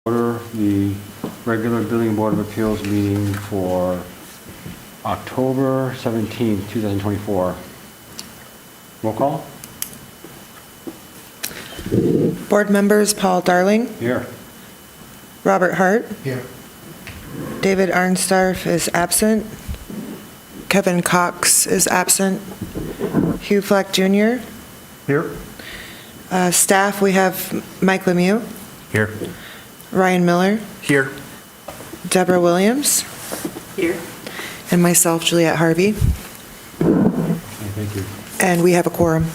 Order the regular Building Board of Appeals meeting for October 17th, 2024. Roll call? Board members Paul Darling, Here. Robert Hart, Here. David Arnstarf is absent, Kevin Cox is absent, Hugh Fleck Jr. Here. Staff, we have Mike Lemieux, Here. Ryan Miller, Here. Deborah Williams, Here. and myself, Juliette Harvey, Okay, thank you. and we have a quorum.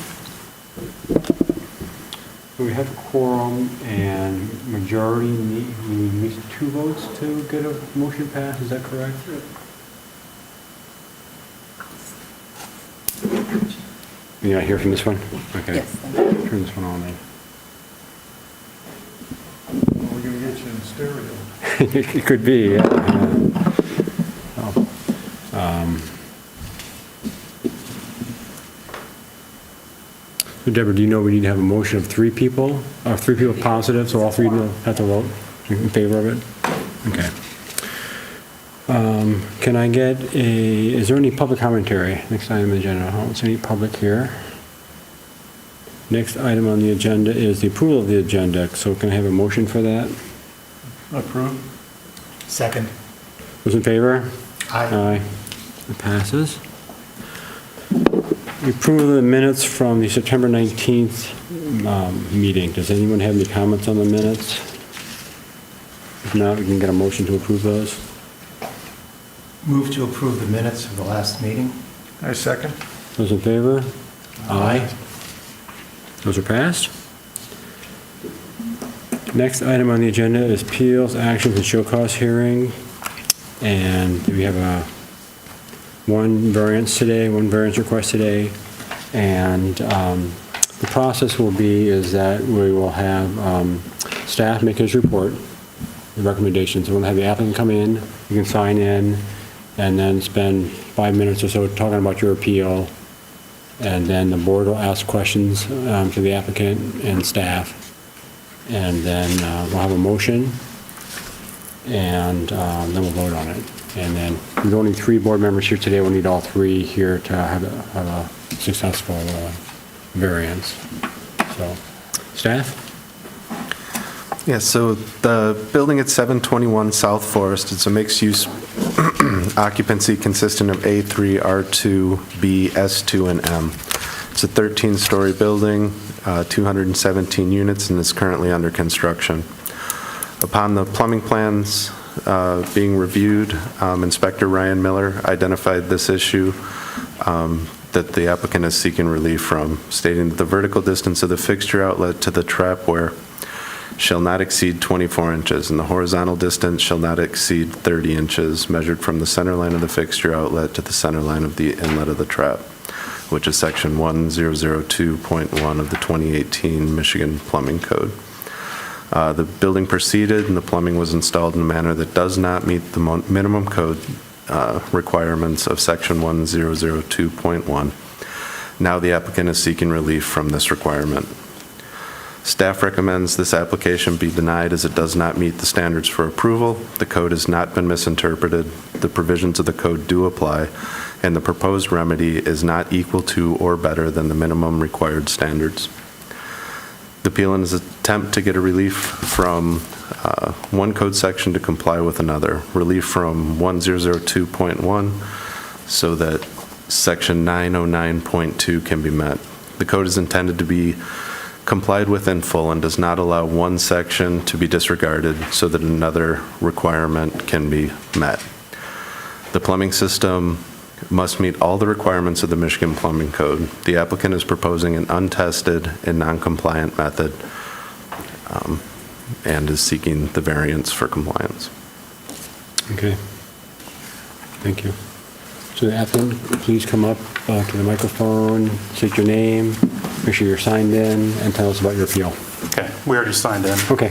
So we have a quorum and majority need, we need at least 2 votes to get a motion passed, is that correct? You're not here from this one? Okay. Yes, thank you. Turn this one on then. We're going to get you in stereo. It could be, yeah. Oh. So Deborah, do you know we need to have a motion of 3 people? 3 people positive, so all 3 have to vote in favor of it? Okay. Can I get is there any public commentary? Next item on the agenda. I don't see any public here. Next item on the agenda is the approval of the agenda. So can I have a motion for that? Approved. Second. Those in favor? Aye. It passes. The approval of the minutes from the September 19th meeting. Does anyone have any comments on the minutes? If not, we can get a motion to approve those. Move to approve the minutes of the last meeting. I second. Those in favor? Aye. Those are passed. Next item on the agenda is appeals, actions, and show cause hearing. And we have one variance request today. And the process will be is that we will have staff make his report, the recommendations. We'll have the applicant come in, you can sign in, and then spend 5 minutes or so talking about your appeal. And then the board will ask questions to the applicant and staff. And then we'll have a motion, and then we'll vote on it. And then with only 3 board members here today, we'll need all 3 here to have a successful variance. So, staff? Yeah, so the building at 721 South Forest, it's a mixed-use occupancy consisting of A3, R2, B, S2, and M. It's a 13-story building, 217 units, and is currently under construction. Upon the plumbing plans being reviewed, Inspector Ryan Miller identified this issue that the applicant is seeking relief from, stating that the vertical distance of the fixture outlet to the trapware shall not exceed 24 inches, and the horizontal distance shall not exceed 30 inches, measured from the center line of the fixture outlet to the center line of the inlet of the trap, which is section 1002.1 of the 2018 Michigan Plumbing Code. The building proceeded, and the plumbing was installed in a manner that does not meet the minimum code requirements of section 1002.1. Now the applicant is seeking relief from this requirement. Staff recommends this application be denied as it does not meet the standards for approval. The code has not been misinterpreted. The provisions of the code do apply, and the proposed remedy is not equal to or better than the minimum required standards. The appeal is an attempt to get a relief from one code section to comply with another. Relief from 1002.1 so that section 909.2 can be met. The code is intended to be complied with in full and does not allow one section to be disregarded so that another requirement can be met. The plumbing system must meet all the requirements of the Michigan Plumbing Code. The applicant is proposing an untested and non-compliant method and is seeking the variance for compliance. Okay. Thank you. So the applicant, please come up to the microphone, state your name, make sure you're signed in, and tell us about your appeal. Okay, we already signed in. Okay.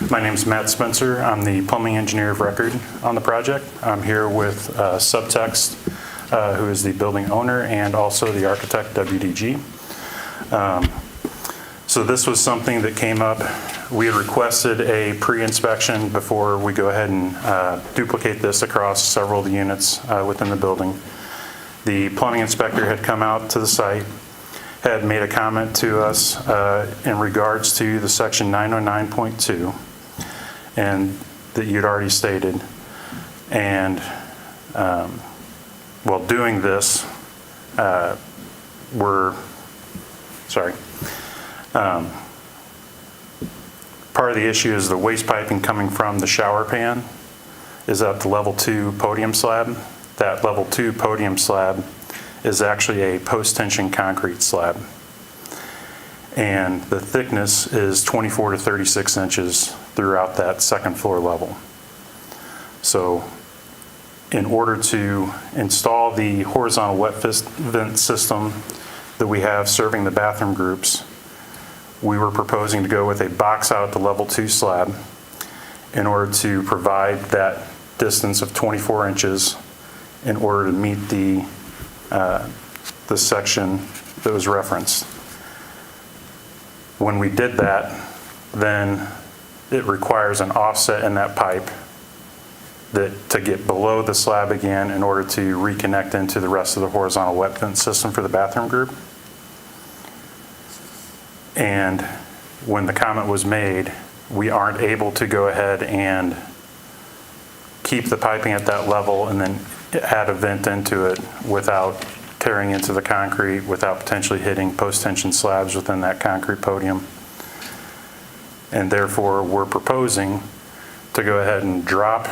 My name's Matt Spencer. I'm the plumbing engineer of record on the project. I'm here with Subtext, who is the building owner, and also the architect, WDG. So this was something that came up we had requested a pre-inspection before we go ahead and duplicate this across several of the units within the building. The plumbing inspector had come out to the site, had made a comment to us in regards to the section 909.2, and that you'd already stated. And while doing this, part of the issue is the waste piping coming from the shower pan is at the level 2 podium slab. That level 2 podium slab is actually a post-tension concrete slab. And the thickness is 24 to 36 inches throughout that second floor level. So in order to install the horizontal wet vent system that we have serving the bathroom groups, we were proposing to go with a box out at the level 2 slab in order to provide that distance of 24 inches in order to meet the section that was referenced. When we did that, then it requires an offset in that pipe to get below the slab again in order to reconnect into the rest of the horizontal wet vent system for the bathroom group. And when the comment was made, we aren't able to go ahead and keep the piping at that level and then add a vent into it without tearing into the concrete, without potentially hitting post-tension slabs within that concrete podium. And therefore, we're proposing to go ahead and drop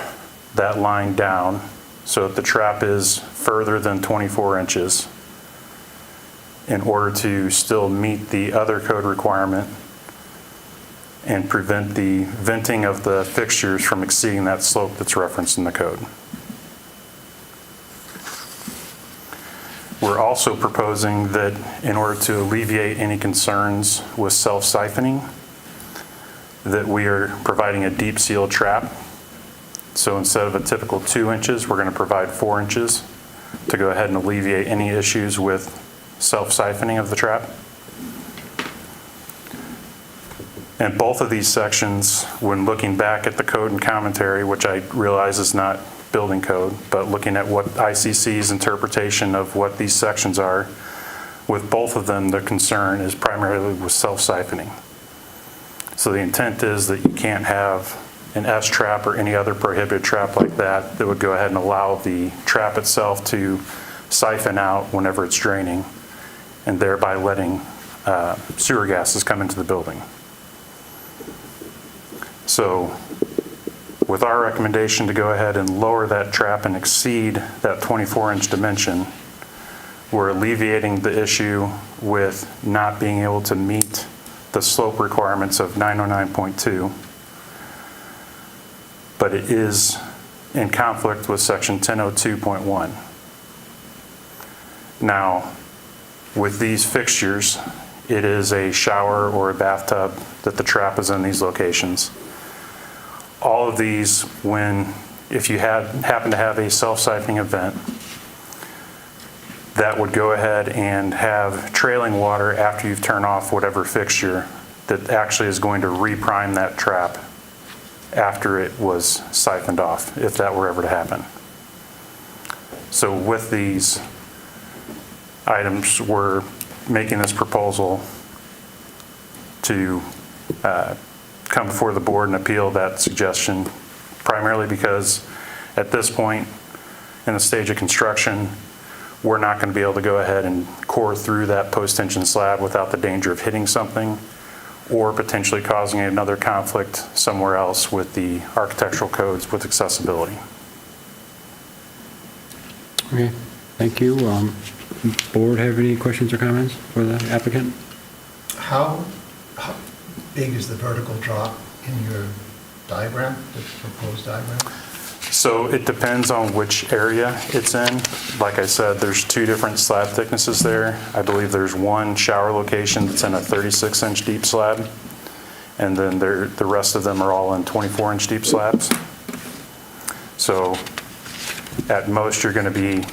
that line down so that the trap is further than 24 inches in order to still meet the other code requirement and prevent the venting of the fixtures from exceeding that slope that's referenced in the code. We're also proposing that in order to alleviate any concerns with self-siphoning, that we are providing a deep seal trap. So instead of a typical 2 inches, we're going to provide 4 inches to go ahead and alleviate any issues with self-siphoning of the trap. And both of these sections, when looking back at the code and commentary, which I realize is not building code, but looking at what ICC's interpretation of what these sections are, with both of them, the concern is primarily with self-siphoning. So the intent is that you can't have an S-trap or any other prohibited trap like that would go ahead and allow the trap itself to siphon out whenever it's draining, and thereby letting sewer gases come into the building. So with our recommendation to go ahead and lower that trap and exceed that 24-inch dimension, we're alleviating the issue with not being able to meet the slope requirements of 909.2, but it is in conflict with section 1002.1. Now, with these fixtures, it is a shower or a bathtub that the trap is in these locations. All of these, if you happen to have a self-siphoning event, that would go ahead and have trailing water after you've turned off whatever fixture that actually is going to reprime that trap after it was siphoned off, if that were ever to happen. So with these items, we're making this proposal to come before the board and appeal that suggestion, primarily because at this point in the stage of construction, we're not going to be able to go ahead and core through that post-tension slab without the danger of hitting something or potentially causing another conflict somewhere else with the architectural codes with accessibility. Okay, thank you. Board have any questions or comments for the applicant? How big is the vertical drop in your diagram, the proposed diagram? So it depends on which area it's in. Like I said, there's 2 different slab thicknesses there. I believe there's one shower location that's in a 36-inch deep slab, and then the rest of them are all in 24-inch deep slabs. So at most, you're going to be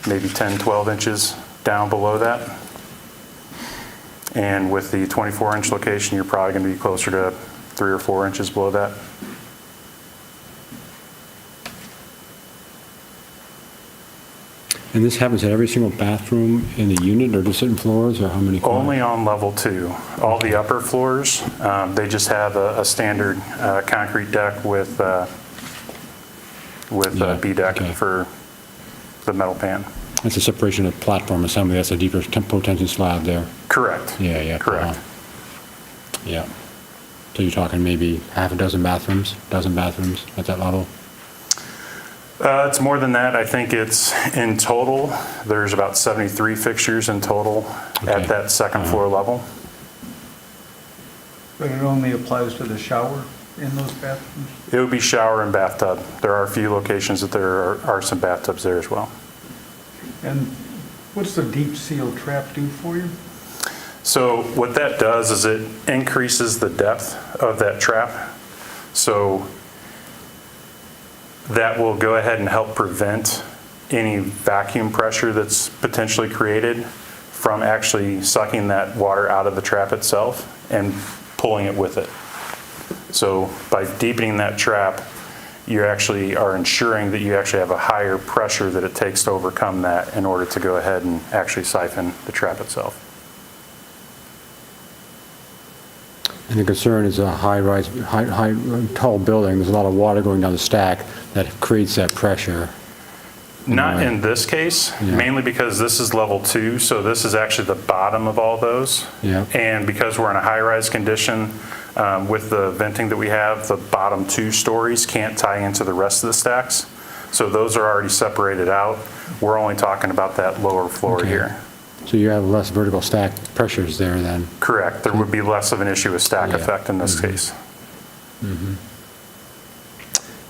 maybe 10, 12 inches down below that. And with the 24-inch location, you're probably going to be closer to 3 or 4 inches below that. And this happens at every single bathroom in the unit, or just certain floors, or how many floors? Only on level 2. All the upper floors, they just have a standard concrete deck with Yeah, B deck okay. for the metal pan. That's a separation of platform assembly, that's a deeper tension slab there. Correct. Yeah. Correct. Yeah. So you're talking maybe half a dozen bathrooms at that level? It's more than that. I think it's in total, there's about 73 fixtures in total Okay. at that second floor level. But it only applies to the shower in those bathrooms? It would be shower and bathtub. There are a few locations that there are some bathtubs there as well. And what's the deep seal trap do for you? So what that does is it increases the depth of that trap. So that will go ahead and help prevent any vacuum pressure that's potentially created from actually sucking that water out of the trap itself and pulling it with it. So by deepening that trap, you actually are ensuring that you actually have a higher pressure that it takes to overcome that in order to go ahead and actually siphon the trap itself. And the concern is a high-rise, tall building, there's a lot of water going down the stack that creates that pressure. Not in this case, Yeah. mainly because this is level 2, so this is actually the bottom of all those. Yeah. And because we're in a high-rise condition, with the venting that we have, the bottom 2 stories can't tie into the rest of the stacks. So those are already separated out. We're only talking about that lower floor Okay. here. So you have less vertical stack pressures there then? Correct. There would be less of an issue with stack Yeah. effect in this case.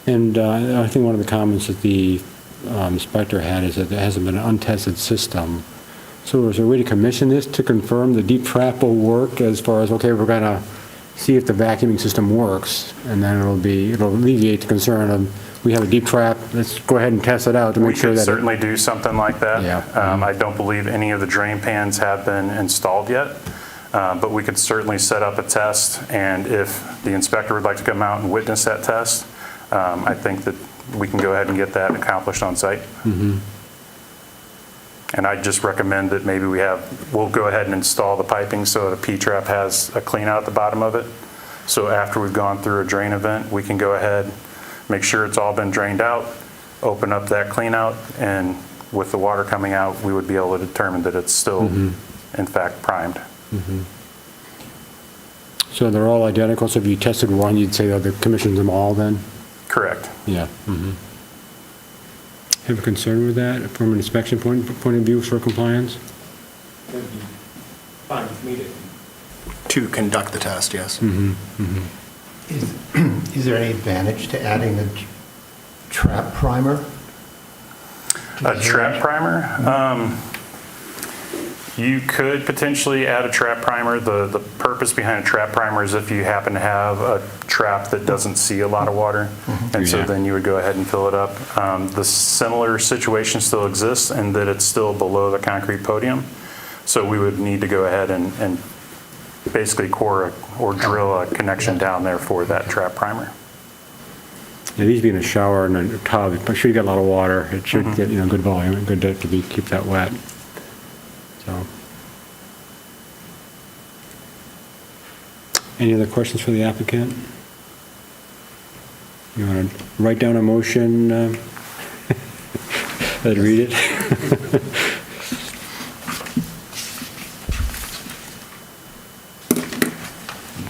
And I think one of the comments that the inspector had is that there hasn't been an untested system. So is there a way to commission this to confirm the deep trap will work as far as, okay, we're going to see if the vacuuming system works, and then it'll alleviate the concern of, we have a deep trap, let's go ahead and test it out to We make sure could that certainly do something like that. Yeah. I don't believe any of the drain pans have been installed yet, but we could certainly set up a test, and if the inspector would like to come out and witness that test, I think that we can go ahead and get that accomplished on site. And I just recommend that maybe we'll go ahead and install the piping so the P-trap has a clean out at the bottom of it. So after we've gone through a drain event, we can go ahead, make sure it's all been drained out, open up that clean out, and with the water coming out, we would be able to determine that it's still, in fact, primed. So they're all identical, so if you tested one, you'd say that the commission's them all then? Correct. Yeah. Have a concern with that from an inspection point of view for compliance? That'd be fine with me to conduct the test, yes. Is there any advantage to adding the trap primer? A trap primer? You could potentially add a trap primer. The purpose behind a trap primer is if you happen to have a trap that doesn't see a lot of water, and so Yeah. then you would go ahead and fill it up. The similar situation still exists in that it's still below the concrete podium, so we would need to go ahead and basically core or drill a connection down there for that trap primer. Yeah, these being a shower and a tub, I'm sure you got a lot of water. It should get, good volume, and good to keep that wet. So. Any other questions for the applicant? You want to write down a motion, let's read it? Make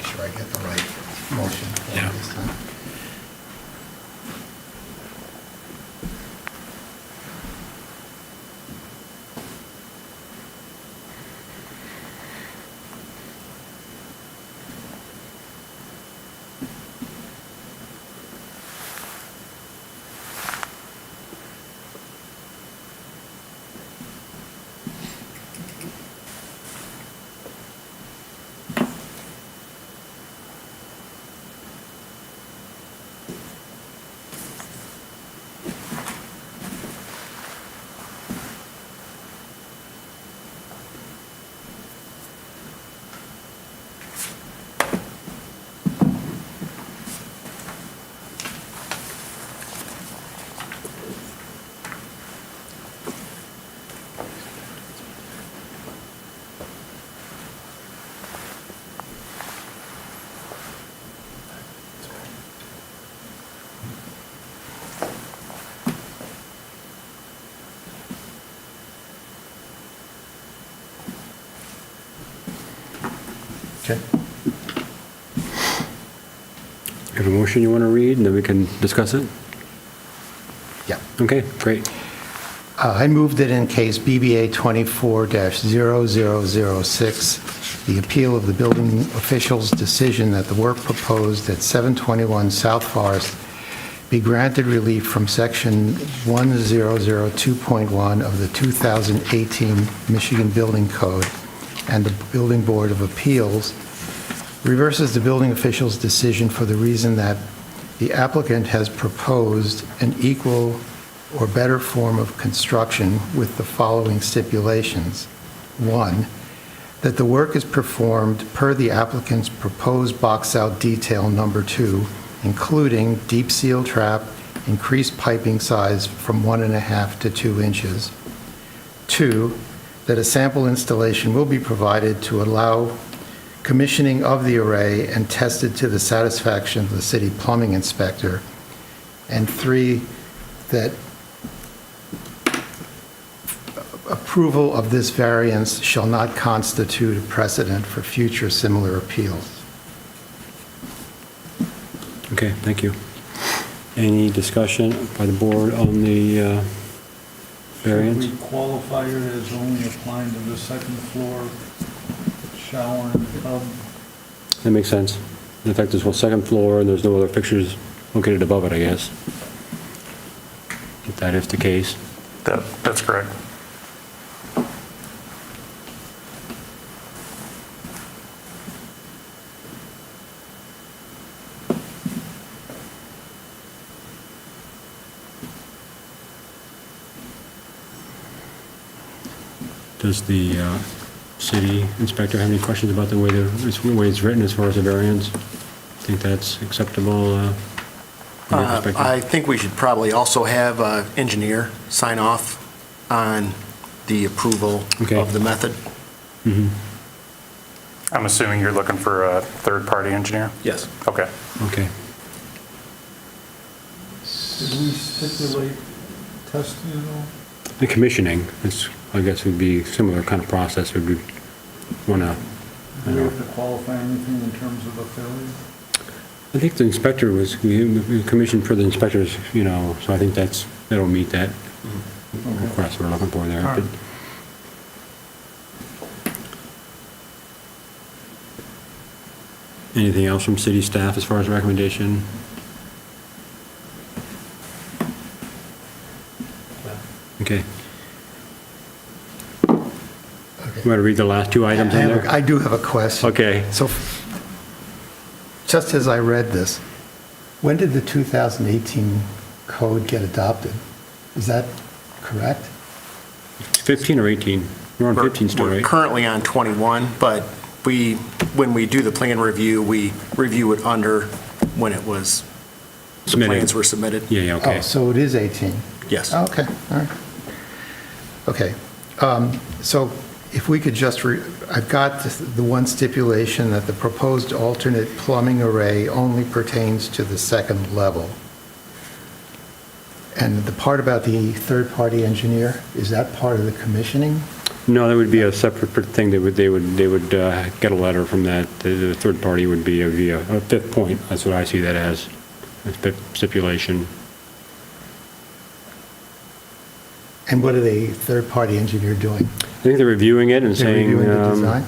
sure I get the right motion for Yeah. this time. Okay. You have a motion you want to read, and then we can discuss it? Yeah. Okay, great. I move that in case BBA 24-0006, the appeal of the building official's decision that the work proposed at 721 South Forest be granted relief from Section 1002.1 of the 2018 Michigan Building Code, and the Building Board of Appeals reverses the building official's decision for the reason that the applicant has proposed an equal or better form of construction with the following stipulations. One, that the work is performed per the applicant's proposed box-out detail number 2, including deep seal trap, increased piping size from 1.5 to 2 inches. 2, that a sample installation will be provided to allow commissioning of the array and tested to the satisfaction of the city plumbing inspector. And 3, that approval of this variance shall not constitute a precedent for future similar appeals. Okay, thank you. Any discussion by the board on the variance? Should we qualify it as only applying to the second floor shower and tub? That makes sense. In fact, there's one second floor, and there's no other fixtures located above it, I guess. If that is the case. That's correct. Does the city inspector have any questions about the way it's written as far as the variance? Think that's acceptable from your perspective? I think we should probably also have an engineer sign off on the approval Okay. of the method. I'm assuming you're looking for a third-party engineer? Yes. Okay. Okay. Did we stipulate testing at all? The commissioning, is, I guess, would be similar kind of process. Would we want to, Do we have to qualify anything in terms of a failure? I think the inspector we commissioned for the inspectors, you know, so I think that'll meet that request we're looking for there. All right. But- Anything else from city staff as far as recommendation? Okay. You want to read the last two items in there? I do have a question. Okay. So, just as I read this, when did the 2018 code get adopted? Is that correct? 15 or 18? We're on 15 still, We're right? currently on 21, but when we do the plan review, we review it under when it was, the Submitted. plans were submitted. Yeah, okay. Oh, so it is 18? Yes. Oh, okay, all right. Okay, so if we could just, I've got the one stipulation that the proposed alternate plumbing array only pertains to the second level. And the part about the third-party engineer, is that part of the commissioning? No, that would be a separate thing. They would get a letter from that. The third party would be a fifth point. That's what I see that as, a fifth stipulation. And what are the third-party engineer doing? I think they're reviewing it and They're saying, reviewing the design?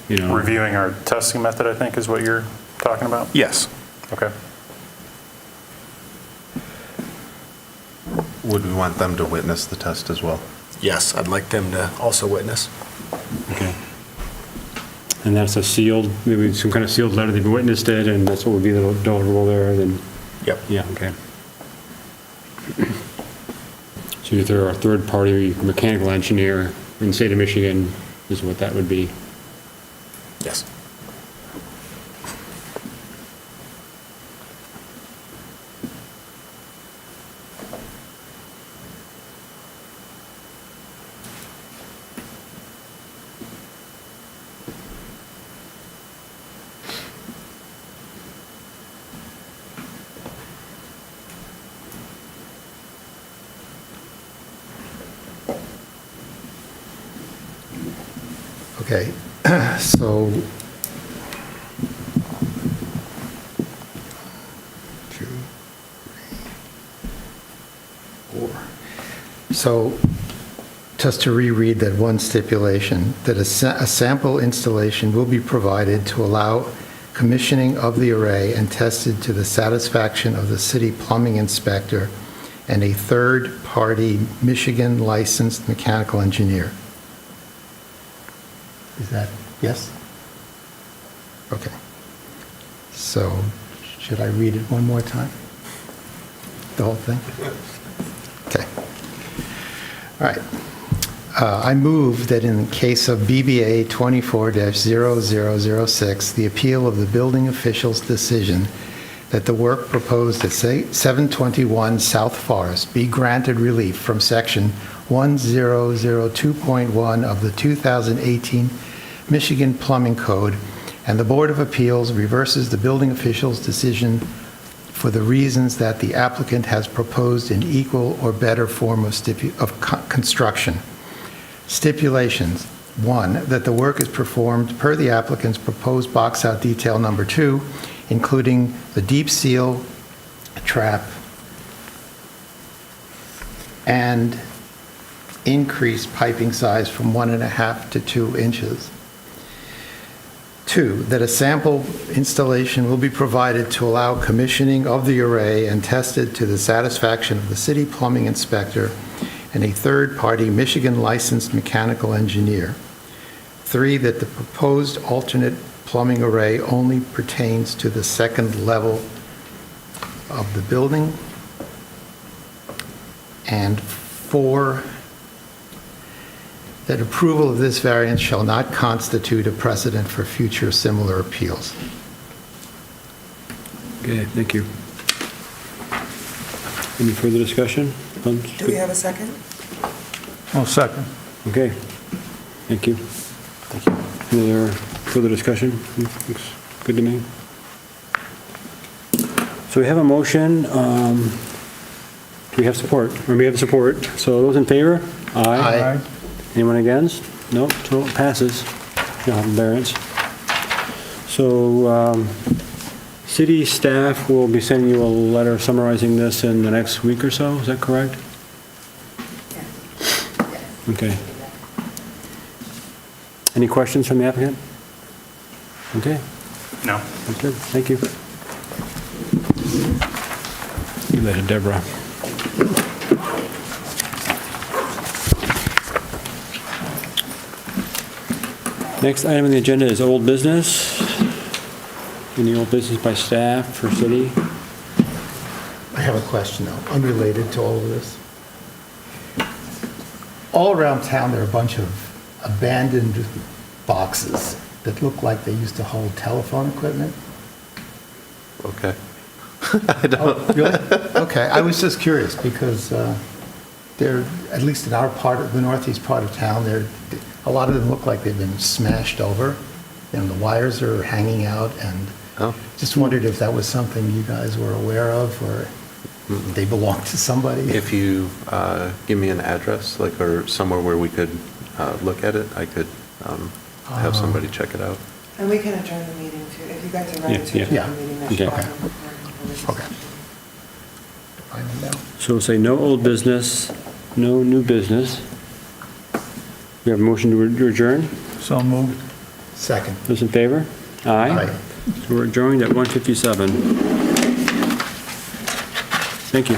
you know. Reviewing our testing method, I think, is what you're talking about? Yes. Okay. Would we want them to witness the test as well? Yes, I'd like them to also witness. Okay. And that's a sealed, maybe some kind of sealed letter, they've witnessed it, and that's what would be the deliverable there, then, Yep. yeah, okay. So if they're a third-party mechanical engineer in the state of Michigan, is what that would be. Yes. Okay. So, 2, 3, 4. So, just to reread that one stipulation, that a sample installation will be provided to allow commissioning of the array and tested to the satisfaction of the city plumbing inspector and a third-party Michigan licensed mechanical engineer. Is that, yes? Okay. So, should I read it one more time? The whole thing? Okay. All right. I move that in the case of BBA 24-0006, the appeal of the building official's decision that the work proposed at 721 South Forest be granted relief from Section 1002.1 of the 2018 Michigan Plumbing Code, and the Board of Appeals reverses the building official's decision for the reasons that the applicant has proposed an equal or better form of construction. Stipulations: 1, that the work is performed per the applicant's proposed box-out detail number 2, including the deep seal trap and increased piping size from 1.5 to 2 inches. 2, that a sample installation will be provided to allow commissioning of the array and tested to the satisfaction of the city plumbing inspector and a third-party Michigan licensed mechanical engineer. 3, that the proposed alternate plumbing array only pertains to the second level of the building. And 4, that approval of this variance shall not constitute a precedent for future similar appeals. Okay, thank you. Any further discussion? Do we have a second? Oh, second. Okay, thank you. Any other further discussion? Looks good to me. So we have a motion. Do we have support? Or we have support. So those in favor? Aye. Anyone against? Nope, so it passes. You'll have a variance. So, city staff will be sending you a letter summarizing this in the next week or so, is that correct? Okay. Any questions from the applicant? Okay, No. that's good, thank you. Give that to Deborah. Next item on the agenda is old business. Any old business by staff for city? I have a question, though, unrelated to all of this. All around town, there are a bunch of abandoned boxes that look like they used to hold telephone equipment. Okay. Oh, really? Okay, I was just curious, because they're, at least in our part of the northeast part of town, a lot of them look like they've been smashed over, and the wires are hanging out, and Oh. just wondered if that was something you guys were aware of, or they belong to somebody? If you give me an address, like, or somewhere where we could look at it, I could have somebody check it out. And we can adjourn the meeting too, if you guys are ready to Yeah, adjourn yeah. the meeting. that's Okay. fine. Okay. Find them now. So we'll say no old business, no new business. We have a motion to adjourn. So moved. Second. Those in favor? Aye. Aye. So we're adjourned at 1:57. Thank you.